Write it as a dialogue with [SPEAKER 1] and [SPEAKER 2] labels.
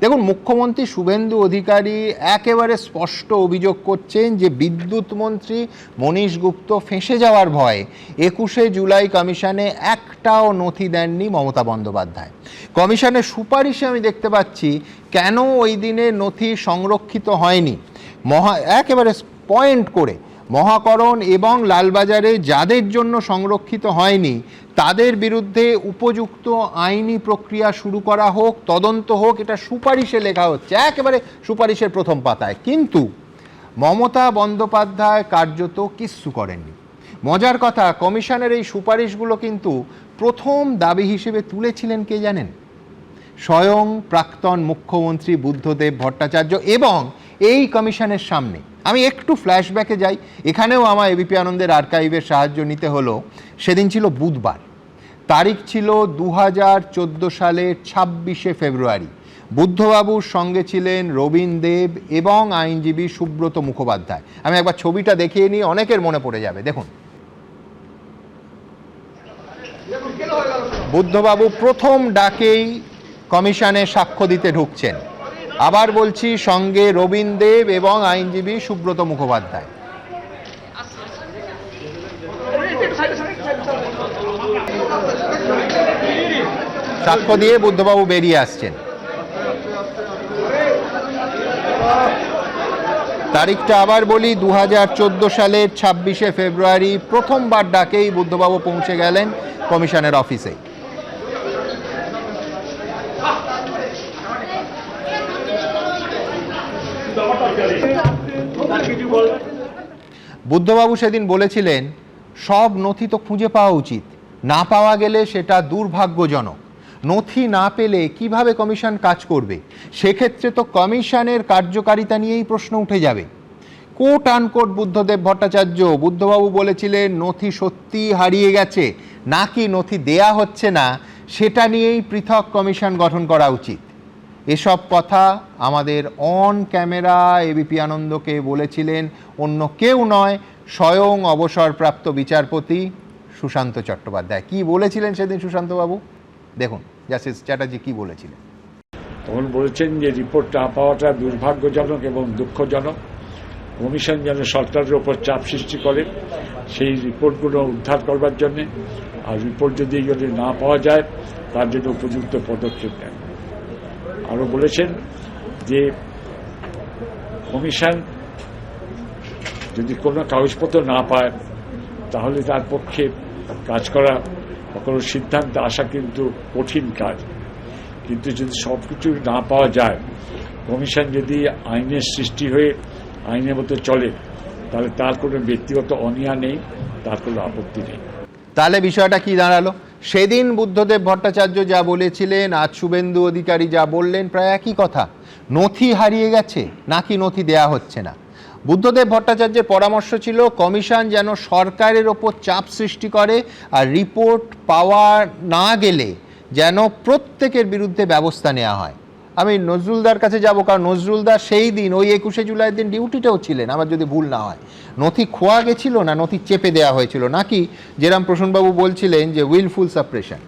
[SPEAKER 1] দেখুন, মুখ্যমন্ত্রী শুভেন্দু অধিকারী একেবারে স্পষ্ট অভিযোগ করছেন যে বিদ্যুৎ মন্ত্রী মনীশ গুপ্ত ফেঁসে যাওয়ার ভয়ে 21শে জুলাই কমিশনে একটাও নথি দেননি মমতা বন্দ্যোপাধ্যায়। কমিশনের সুপারিশে আমি দেখতে পাচ্ছি কেন ওই দিনে নথি সংরক্ষিত হয়নি, একেবারে পয়েন্ট করে মহাকরণ এবং লালবাজারে যাদের জন্য সংরক্ষিত হয়নি তাদের বিরুদ্ধে উপযুক্ত আইনি প্রক্রিয়া শুরু করা হোক, তদন্ত হোক, এটা সুপারিশে লেখা হচ্ছে, একেবারে সুপারিশের প্রথম পাতায়। কিন্তু মমতা বন্দ্যোপাধ্যায় কার্যত কিচ্ছু করেননি। মজার কথা, কমিশনের এই সুপারিশগুলো কিন্তু প্রথম দাবি হিসেবে তুলেছিলেন কে জানেন? স্বয়ং প্রাক্তন মুখ্যমন্ত্রী বুদ্ধদেব ভট্টাচার্য। এবং এই কমিশনের সামনে আমি একটু ফ্ল্যাশব্যাকে যাই, এখানেও আমার এবিপি আনন্দের আর্কাইভের সাহায্য নিতে হলো। সেদিন ছিল বুধবার, তারিখ ছিল 2014 সালের 26শে ফেব্রুয়ারি। বুদ্ধবাবুর সঙ্গে ছিলেন রবীন দেব এবং আইনজীবী সুব্রত মুখোপাধ্যায়। আমি একবার ছবিটা দেখিয়ে নিই, অনেকের মনে পড়ে যাবে। দেখুন, বুদ্ধবাবু প্রথম ডাকেই কমিশনে সাক্ষ্য দিতে ঢুকছেন। আবার বলছি, সঙ্গে রবীন দেব এবং আইনজীবী সুব্রত মুখোপাধ্যায়। সাক্ষ্য দিয়ে বুদ্ধবাবু বেরিয়ে আসছেন। তারিখটা আবার বলি, 2014 সালের 26শে ফেব্রুয়ারি। প্রথমবার ডাকেই বুদ্ধবাবু পৌঁছে গেলেন কমিশনের অফিসে। বুদ্ধবাবু সেদিন বলেছিলেন সব নথি তো খুঁজে পাওয়া উচিত, না পাওয়া গেলে সেটা দুর্ভাগ্যজনক। নথি না পেলে কিভাবে কমিশন কাজ করবে? সেক্ষেত্রে তো কমিশনের কার্যকারিতা নিয়েই প্রশ্ন উঠে যাবে। কোট আনকোট বুদ্ধদেব ভট্টাচার্য, বুদ্ধবাবু বলেছিলেন নথি সত্যি হারিয়ে গেছে নাকি নথি দেয়া হচ্ছে না সেটা নিয়েই পৃথক কমিশন গঠন করা উচিত। এসব কথা আমাদের অন ক্যামেরা এবিপি আনন্দকে বলেছিলেন অন্য কেউ নয়, স্বয়ং অবসরপ্রাপ্ত বিচারপতি সুশান্ত চট্টোপাধ্যায়। কি বলেছিলেন সেদিন সুশান্তবাবু? দেখুন জাস্টিস চ্যাটার্জি কি বলেছিলেন।
[SPEAKER 2] তখন বলেছেন যে রিপোর্ট না পাওয়াটা দুর্ভাগ্যজনক এবং দুঃখজনক। কমিশন যেন সরকারের ওপর চাপ সৃষ্টি করে সেই রিপোর্টগুলো উদ্ধার করবার জন্য, আর রিপোর্ট যদি না পাওয়া যায় তার জন্য উপযুক্ত পদক্ষেপ নেন। আরও বলেছেন যে কমিশন যদি কোনো কাগজপত্র না পায় তাহলে তার পক্ষে কাজ করা বা কোনো সিদ্ধান্তে আসা কিন্তু কঠিন কাজ। কিন্তু যদি সব কিছু না পাওয়া যায়, কমিশন যদি আইনের সৃষ্টি হয়ে আইনের মতো চলে, তাহলে তার কোনো ব্যক্তিগত অনীহা নেই, তার কোনো আপত্তি নেই।
[SPEAKER 1] তাহলে বিষয়টা কি দাঁড়ালো? সেদিন বুদ্ধদেব ভট্টাচার্য যা বলেছিলেন, আজ শুভেন্দু অধিকারী যা বললেন, প্রায় একই কথা। নথি হারিয়ে গেছে নাকি নথি দেয়া হচ্ছে না। বুদ্ধদেব ভট্টাচার্যের পরামর্শ ছিল কমিশন যেন সরকারের ওপর চাপ সৃষ্টি করে, আর রিপোর্ট পাওয়া না গেলে যেন প্রত্যেকের বিরুদ্ধে ব্যবস্থা নেওয়া হয়। আমি নজরুলদার কাছে যাব, কারণ নজরুলদার সেই দিন ওই 21শে জুলাইয়ের দিন ডিউটিতেও ছিলেন, আমার যদি ভুল না হয়। নথি খোয়া গেছিল না নথি চেপে দেওয়া হয়েছিল, নাকি যেরকম প্রসূনবাবু বলছিলেন যে উইলফুল সাপ্রেশন?